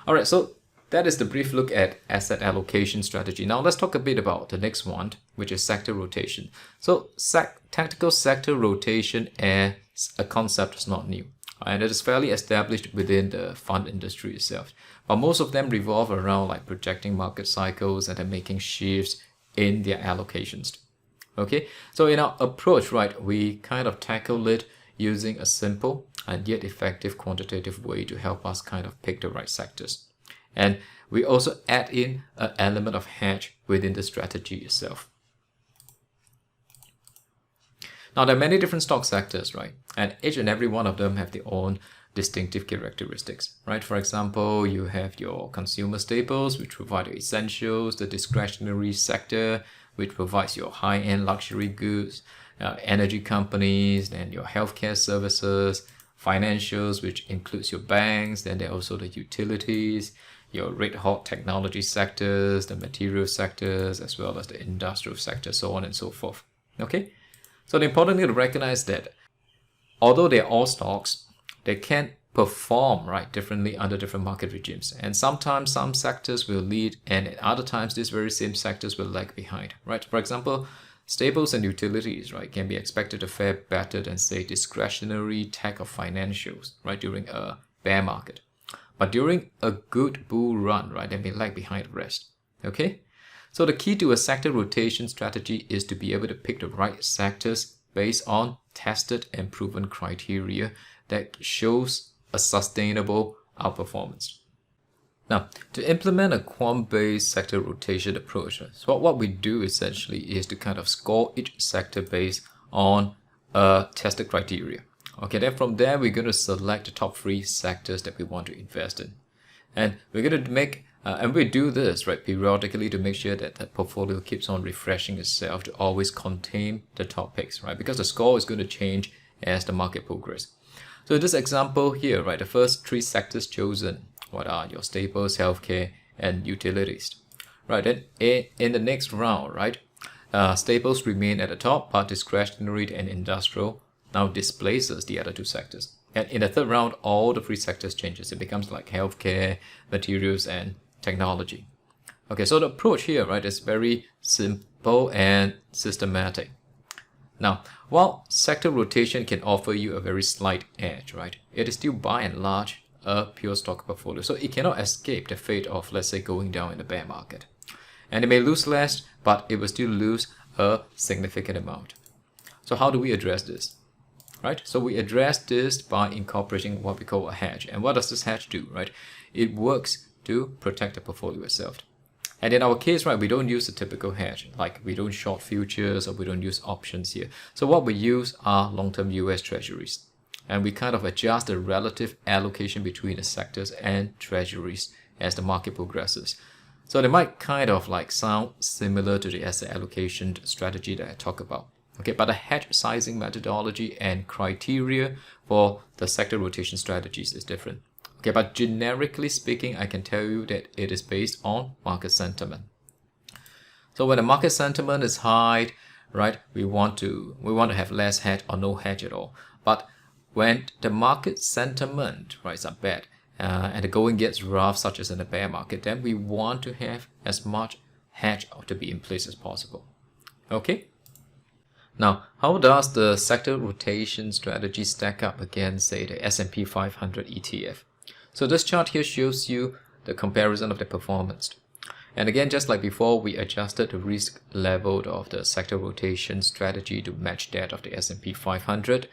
All right, so that is the brief look at asset allocation strategy. Now let's talk a bit about the next one, which is sector rotation. So tactical sector rotation as a concept is not new, and it is fairly established within the fund industry itself. But most of them revolve around like projecting market cycles and then making shifts in their allocations. Okay, so in our approach, right, we kind of tackle it using a simple and yet effective quantitative way to help us kind of pick the right sectors. And we also add in an element of hedge within the strategy itself. Now, there are many different stock sectors, right? And each and every one of them have their own distinctive characteristics, right? For example, you have your consumer staples, which provide your essentials, the discretionary sector, which provides your high-end luxury goods, energy companies, then your healthcare services, financials, which includes your banks, then there are also the utilities, your red-hot technology sectors, the material sectors, as well as the industrial sector, so on and so forth. Okay, so the important thing to recognize that although they're all stocks, they can perform right differently under different market regimes, and sometimes some sectors will lead, and at other times these very same sectors will lag behind, right? For example, staples and utilities, right, can be expected to fare better than, say, discretionary tech or financials, right, during a bear market. But during a good bull run, right, they may lag behind the rest. Okay, so the key to a sector rotation strategy is to be able to pick the right sectors based on tested and proven criteria that shows a sustainable outperformance. Now, to implement a quant-based sector rotation approach, so what we do essentially is to kind of score each sector based on a tested criteria. Okay, then from there, we're going to select the top 3 sectors that we want to invest in. And we're going to make, and we do this, right, periodically to make sure that the portfolio keeps on refreshing itself to always contain the top picks, right? Because the score is going to change as the market progresses. So in this example here, right, the first 3 sectors chosen, what are your staples, healthcare, and utilities, right? Then in the next round, right, staples remain at the top, but discretionary and industrial now displaces the other 2 sectors. And in the third round, all the 3 sectors changes. It becomes like healthcare, materials, and technology. Okay, so the approach here, right, is very simple and systematic. Now, while sector rotation can offer you a very slight edge, right, it is still by and large a pure stock portfolio. So it cannot escape the fate of, let's say, going down in the bear market. And it may lose less, but it will still lose a significant amount. So how do we address this? Right, so we address this by incorporating what we call a hedge. And what does this hedge do, right? It works to protect the portfolio itself. And in our case, right, we don't use the typical hedge, like we don't short futures or we don't use options here. So what we use are long-term US treasuries. And we kind of adjust the relative allocation between the sectors and treasuries as the market progresses. So they might kind of like sound similar to the asset allocation strategy that I talk about. Okay, but the hedge sizing methodology and criteria for the sector rotation strategies is different. Okay, but generically speaking, I can tell you that it is based on market sentiment. So when the market sentiment is high, right, we want to have less hedge or no hedge at all. But when the market sentiment, right, is bad and the going gets rough, such as in the bear market, then we want to have as much hedge to be in place as possible. Okay. Now, how does the sector rotation strategy stack up against, say, the S&P 500 ETF? So this chart here shows you the comparison of the performance. And again, just like before, we adjusted the risk level of the sector rotation strategy to match that of the S&P 500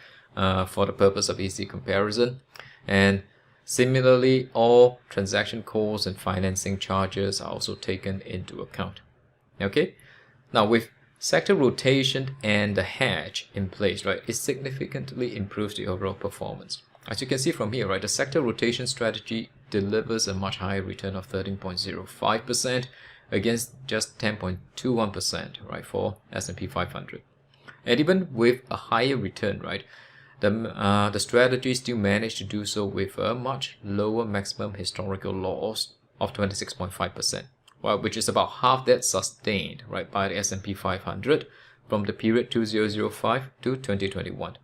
for the purpose of easy comparison. And similarly, all transaction costs and financing charges are also taken into account. Okay, now with sector rotation and the hedge in place, right, it significantly improves the overall performance. As you can see from here, right, the sector rotation strategy delivers a much higher return of 13.05% against just 10.21%, right, for S&P 500. And even with a higher return, right, the strategy still managed to do so with a much lower maximum historical loss of 26.5%, well, which is about half that sustained, right, by the S&P 500 from the period 2005 to 2021.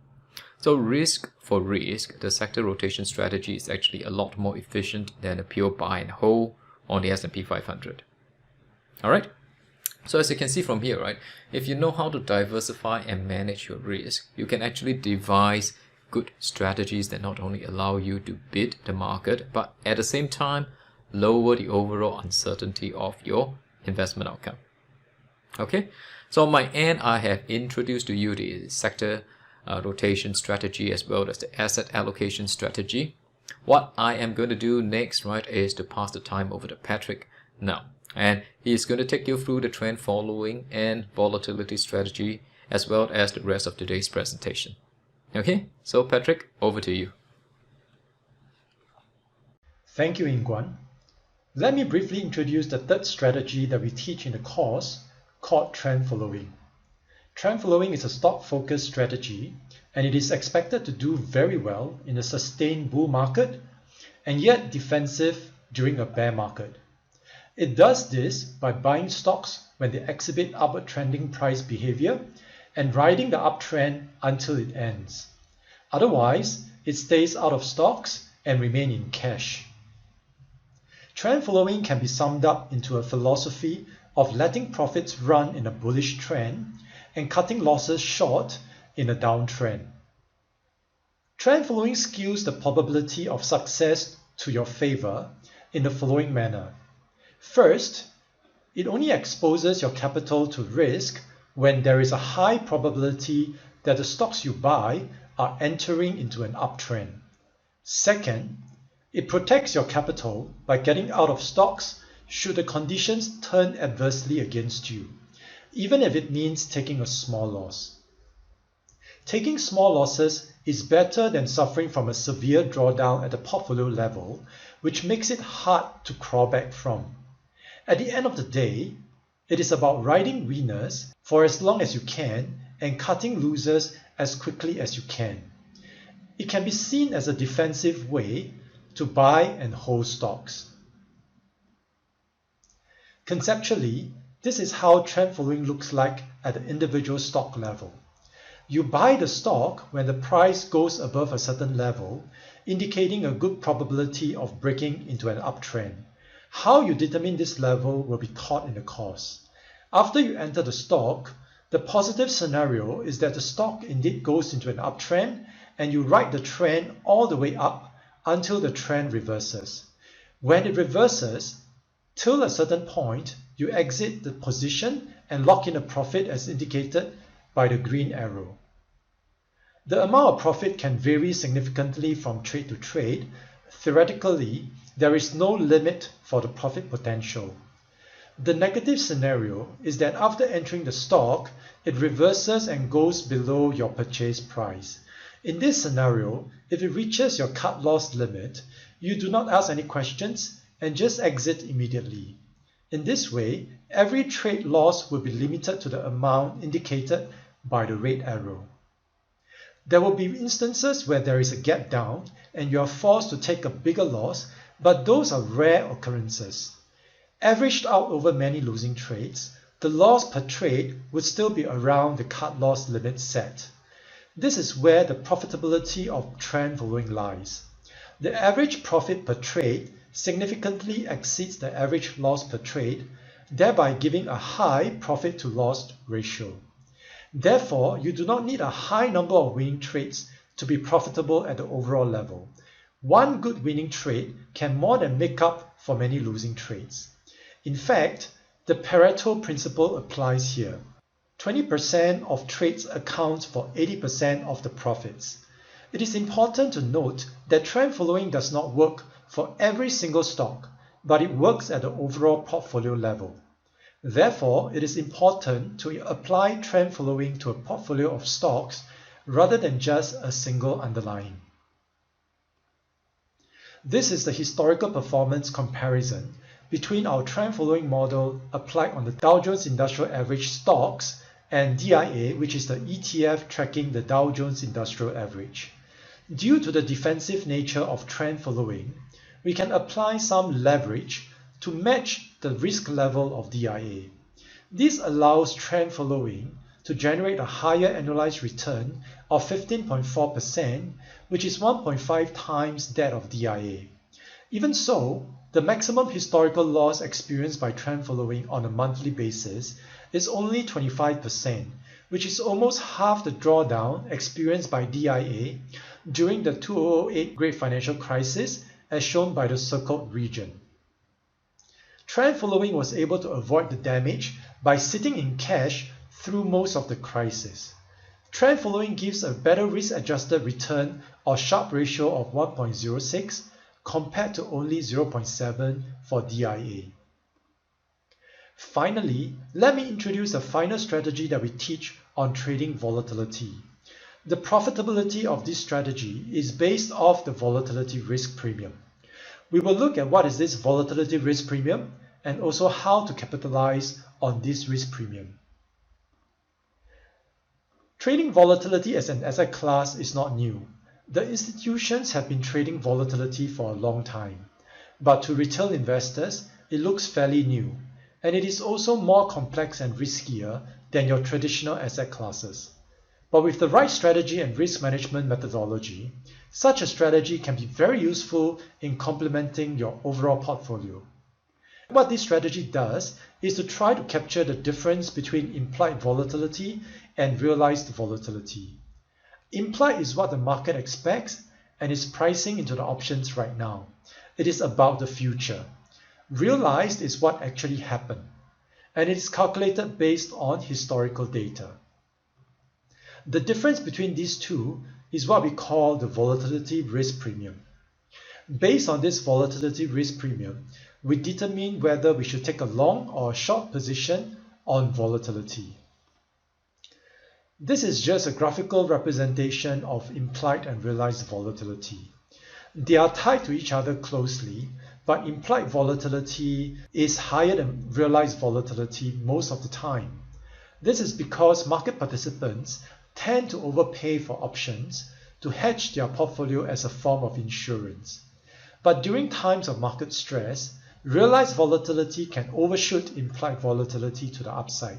So risk for risk, the sector rotation strategy is actually a lot more efficient than a pure buy and hold on the S&P 500. Alright, so as you can see from here, right, if you know how to diversify and manage your risk, you can actually devise good strategies that not only allow you to beat the market, but at the same time, lower the overall uncertainty of your investment outcome. Okay, so on my end, I have introduced to you the sector rotation strategy as well as the asset allocation strategy. What I am going to do next, right, is to pass the time over to Patrick now, and he's going to take you through the trend following and volatility strategy as well as the rest of today's presentation. Okay, so Patrick, over to you. Thank you, Ying-Guan. Let me briefly introduce the third strategy that we teach in the course called trend following. Trend following is a stock-focused strategy, and it is expected to do very well in a sustained bull market and yet defensive during a bear market. It does this by buying stocks when they exhibit upward trending price behavior and riding the uptrend until it ends. Otherwise, it stays out of stocks and remain in cash. Trend following can be summed up into a philosophy of letting profits run in a bullish trend and cutting losses short in a downtrend. Trend following skews the probability of success to your favor in the following manner. First, it only exposes your capital to risk when there is a high probability that the stocks you buy are entering into an uptrend. Second, it protects your capital by getting out of stocks should the conditions turn adversely against you, even if it means taking a small loss. Taking small losses is better than suffering from a severe drawdown at the portfolio level, which makes it hard to crawl back from. At the end of the day, it is about riding winners for as long as you can and cutting losers as quickly as you can. It can be seen as a defensive way to buy and hold stocks. Conceptually, this is how trend following looks like at the individual stock level. You buy the stock when the price goes above a certain level, indicating a good probability of breaking into an uptrend. How you determine this level will be taught in the course. After you enter the stock, the positive scenario is that the stock indeed goes into an uptrend and you ride the trend all the way up until the trend reverses. When it reverses, till a certain point, you exit the position and lock in a profit as indicated by the green arrow. The amount of profit can vary significantly from trade to trade. Theoretically, there is no limit for the profit potential. The negative scenario is that after entering the stock, it reverses and goes below your purchase price. In this scenario, if it reaches your cut loss limit, you do not ask any questions and just exit immediately. In this way, every trade loss will be limited to the amount indicated by the red arrow. There will be instances where there is a gap down and you are forced to take a bigger loss, but those are rare occurrences. Averaged out over many losing trades, the loss per trade would still be around the cut loss limit set. This is where the profitability of trend following lies. The average profit per trade significantly exceeds the average loss per trade, thereby giving a high profit to loss ratio. Therefore, you do not need a high number of winning trades to be profitable at the overall level. One good winning trade can more than make up for many losing trades. In fact, the Pareto principle applies here. 20% of trades account for 80% of the profits. It is important to note that trend following does not work for every single stock, but it works at the overall portfolio level. Therefore, it is important to apply trend following to a portfolio of stocks rather than just a single underlying. This is the historical performance comparison between our trend following model applied on the Dow Jones Industrial Average stocks and DIA, which is the ETF tracking the Dow Jones Industrial Average. Due to the defensive nature of trend following, we can apply some leverage to match the risk level of DIA. This allows trend following to generate a higher annualized return of 15.4%, which is 1.5 times that of DIA. Even so, the maximum historical loss experienced by trend following on a monthly basis is only 25%, which is almost half the drawdown experienced by DIA during the 2008 Great Financial Crisis, as shown by the circled region. Trend following was able to avoid the damage by sitting in cash through most of the crisis. Trend following gives a better risk-adjusted return or Sharpe ratio of 1.06 compared to only 0.7 for DIA. Finally, let me introduce the final strategy that we teach on trading volatility. The profitability of this strategy is based off the volatility risk premium. We will look at what is this volatility risk premium and also how to capitalize on this risk premium. Trading volatility as an asset class is not new. The institutions have been trading volatility for a long time, but to retail investors, it looks fairly new, and it is also more complex and riskier than your traditional asset classes. But with the right strategy and risk management methodology, such a strategy can be very useful in complementing your overall portfolio. What this strategy does is to try to capture the difference between implied volatility and realized volatility. Implied is what the market expects and is pricing into the options right now. It is about the future. Realized is what actually happened, and it is calculated based on historical data. The difference between these two is what we call the volatility risk premium. Based on this volatility risk premium, we determine whether we should take a long or a short position on volatility. This is just a graphical representation of implied and realized volatility. They are tied to each other closely, but implied volatility is higher than realized volatility most of the time. This is because market participants tend to overpay for options to hedge their portfolio as a form of insurance. But during times of market stress, realized volatility can overshoot implied volatility to the upside.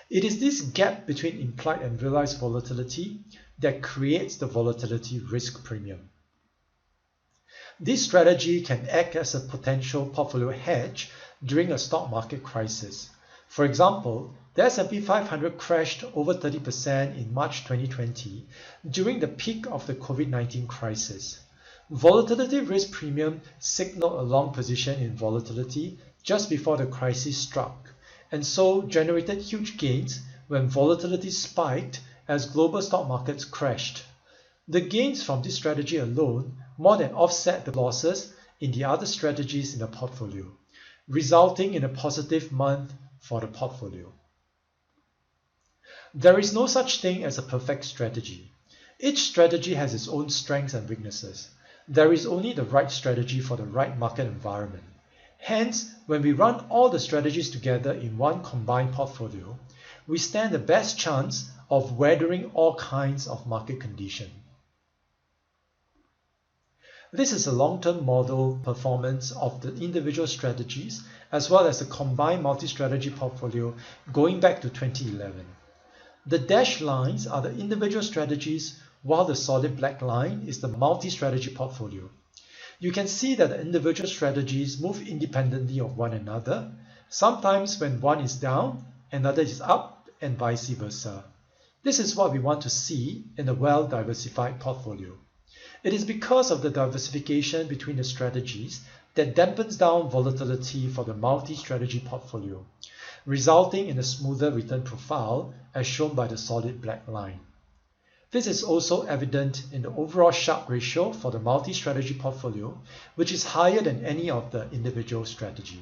It is this gap between implied and realized volatility that creates the volatility risk premium. This strategy can act as a potential portfolio hedge during a stock market crisis. For example, the S&P 500 crashed over 30% in March 2020 during the peak of the COVID-19 crisis. Volatility risk premium signaled a long position in volatility just before the crisis struck, and so generated huge gains when volatility spiked as global stock markets crashed. The gains from this strategy alone more than offset the losses in the other strategies in the portfolio. resulting in a positive month for the portfolio. There is no such thing as a perfect strategy. Each strategy has its own strengths and weaknesses. There is only the right strategy for the right market environment. Hence, when we run all the strategies together in one combined portfolio, we stand the best chance of weathering all kinds of market conditions. This is a long-term model performance of the individual strategies as well as the combined multi-strategy portfolio going back to 2011. The dashed lines are the individual strategies while the solid black line is the multi-strategy portfolio. You can see that the individual strategies move independently of one another. Sometimes when one is down, another is up and vice versa. This is what we want to see in a well-diversified portfolio. It is because of the diversification between the strategies that dampens down volatility for the multi-strategy portfolio, resulting in a smoother return profile as shown by the solid black line. This is also evident in the overall Sharpe ratio for the multi-strategy portfolio, which is higher than any of the individual strategy.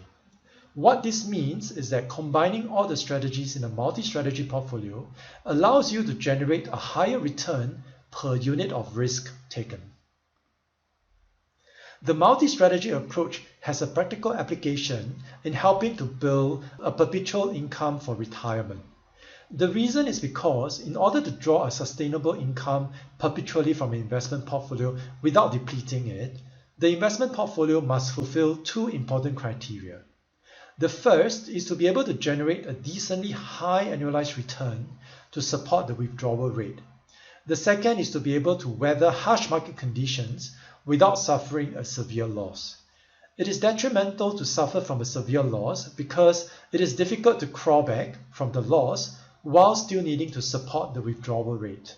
What this means is that combining all the strategies in a multi-strategy portfolio allows you to generate a higher return per unit of risk taken. The multi-strategy approach has a practical application in helping to build a perpetual income for retirement. The reason is because in order to draw a sustainable income perpetually from an investment portfolio without depleting it, the investment portfolio must fulfill two important criteria. The first is to be able to generate a decently high annualized return to support the withdrawal rate. The second is to be able to weather harsh market conditions without suffering a severe loss. It is detrimental to suffer from a severe loss because it is difficult to crawl back from the loss while still needing to support the withdrawal rate.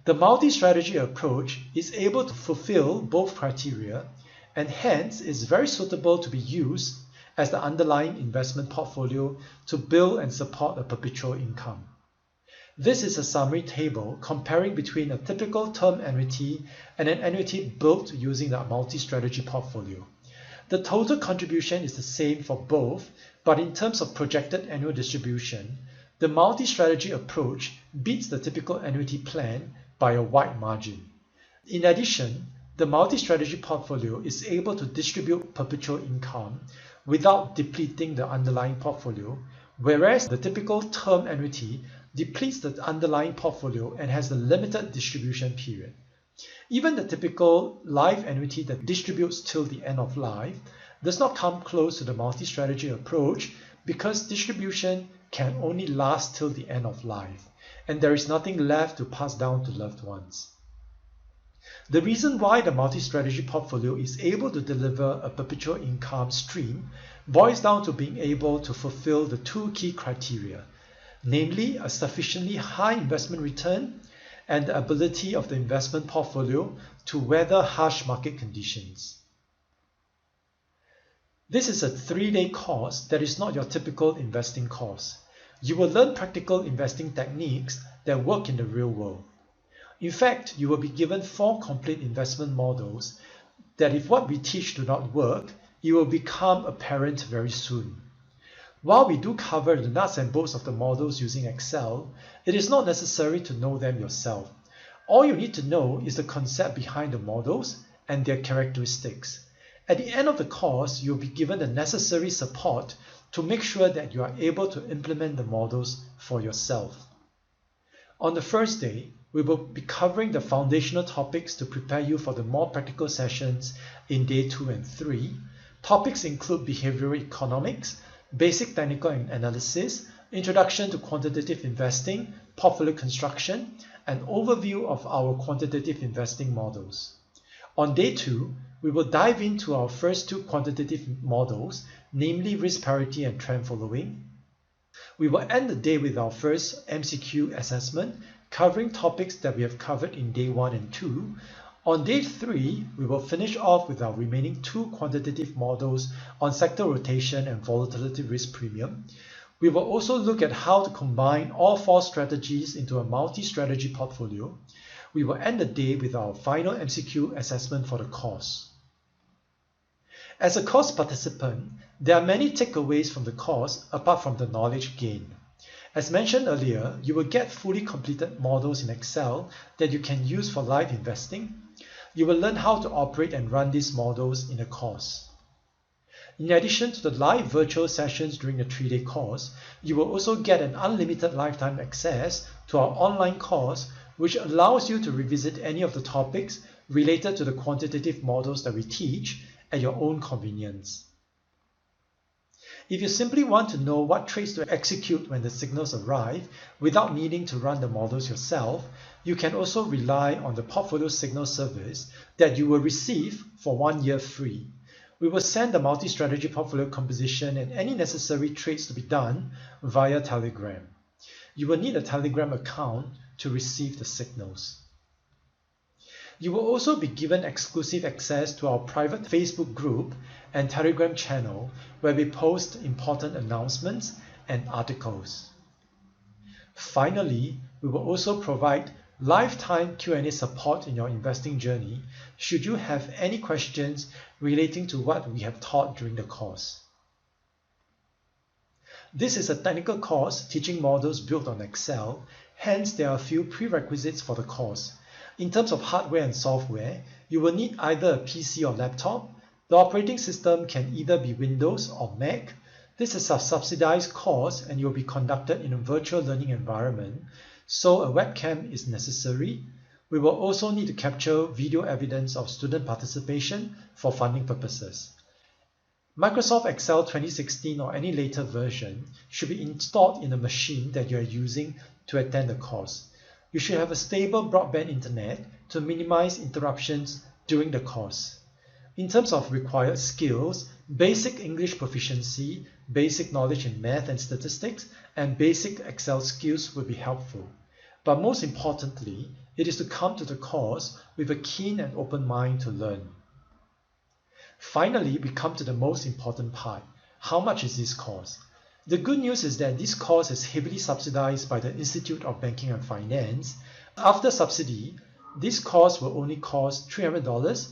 The multi-strategy approach is able to fulfill both criteria and hence is very suitable to be used as the underlying investment portfolio to build and support a perpetual income. This is a summary table comparing between a typical term annuity and an annuity built using the multi-strategy portfolio. The total contribution is the same for both, but in terms of projected annual distribution, the multi-strategy approach beats the typical annuity plan by a wide margin. In addition, the multi-strategy portfolio is able to distribute perpetual income without depleting the underlying portfolio, whereas the typical term annuity depletes the underlying portfolio and has a limited distribution period. Even the typical life annuity that distributes till the end of life does not come close to the multi-strategy approach because distribution can only last till the end of life, and there is nothing left to pass down to loved ones. The reason why the multi-strategy portfolio is able to deliver a perpetual income stream boils down to being able to fulfill the two key criteria, namely a sufficiently high investment return and the ability of the investment portfolio to weather harsh market conditions. This is a 3-day course that is not your typical investing course. You will learn practical investing techniques that work in the real world. In fact, you will be given 4 complete investment models that if what we teach do not work, it will become apparent very soon. While we do cover the nuts and bolts of the models using Excel, it is not necessary to know them yourself. All you need to know is the concept behind the models and their characteristics. At the end of the course, you will be given the necessary support to make sure that you are able to implement the models for yourself. On the first day, we will be covering the foundational topics to prepare you for the more practical sessions in day 2 and 3. Topics include behavioral economics, basic technical analysis, introduction to quantitative investing, portfolio construction, and overview of our quantitative investing models. On day 2, we will dive into our first 2 quantitative models, namely risk parity and trend following. We will end the day with our first MCQ assessment, covering topics that we have covered in day 1 and 2. On day 3, we will finish off with our remaining 2 quantitative models on sector rotation and volatility risk premium. We will also look at how to combine all 4 strategies into a multi-strategy portfolio. We will end the day with our final MCQ assessment for the course. As a course participant, there are many takeaways from the course apart from the knowledge gained. As mentioned earlier, you will get fully completed models in Excel that you can use for live investing. You will learn how to operate and run these models in the course. In addition to the live virtual sessions during the 3-day course, you will also get an unlimited lifetime access to our online course, which allows you to revisit any of the topics related to the quantitative models that we teach at your own convenience. If you simply want to know what trades to execute when the signals arrive without needing to run the models yourself, you can also rely on the portfolio signal service that you will receive for 1 year free. We will send the multi-strategy portfolio composition and any necessary trades to be done via Telegram. You will need a Telegram account to receive the signals. You will also be given exclusive access to our private Facebook group and Telegram channel where we post important announcements and articles. Finally, we will also provide lifetime Q&A support in your investing journey should you have any questions relating to what we have taught during the course. This is a technical course teaching models built on Excel, hence there are a few prerequisites for the course. In terms of hardware and software, you will need either a PC or laptop. The operating system can either be Windows or Mac. This is a subsidized course and you will be conducted in a virtual learning environment, so a webcam is necessary. We will also need to capture video evidence of student participation for funding purposes. Microsoft Excel 2016 or any later version should be installed in the machine that you are using to attend the course. You should have a stable broadband internet to minimize interruptions during the course. In terms of required skills, basic English proficiency, basic knowledge in math and statistics, and basic Excel skills will be helpful. But most importantly, it is to come to the course with a keen and open mind to learn. Finally, we come to the most important part. How much is this course? The good news is that this course is heavily subsidized by the Institute of Banking and Finance. After subsidy, this course will only cost $300,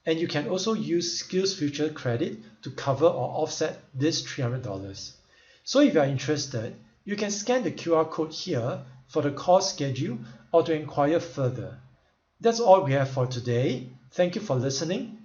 and you can also use SkillsFuture Credit to cover or offset this $300. So if you are interested, you can scan the QR code here for the course schedule or to inquire further. That's all we have for today. Thank you for listening.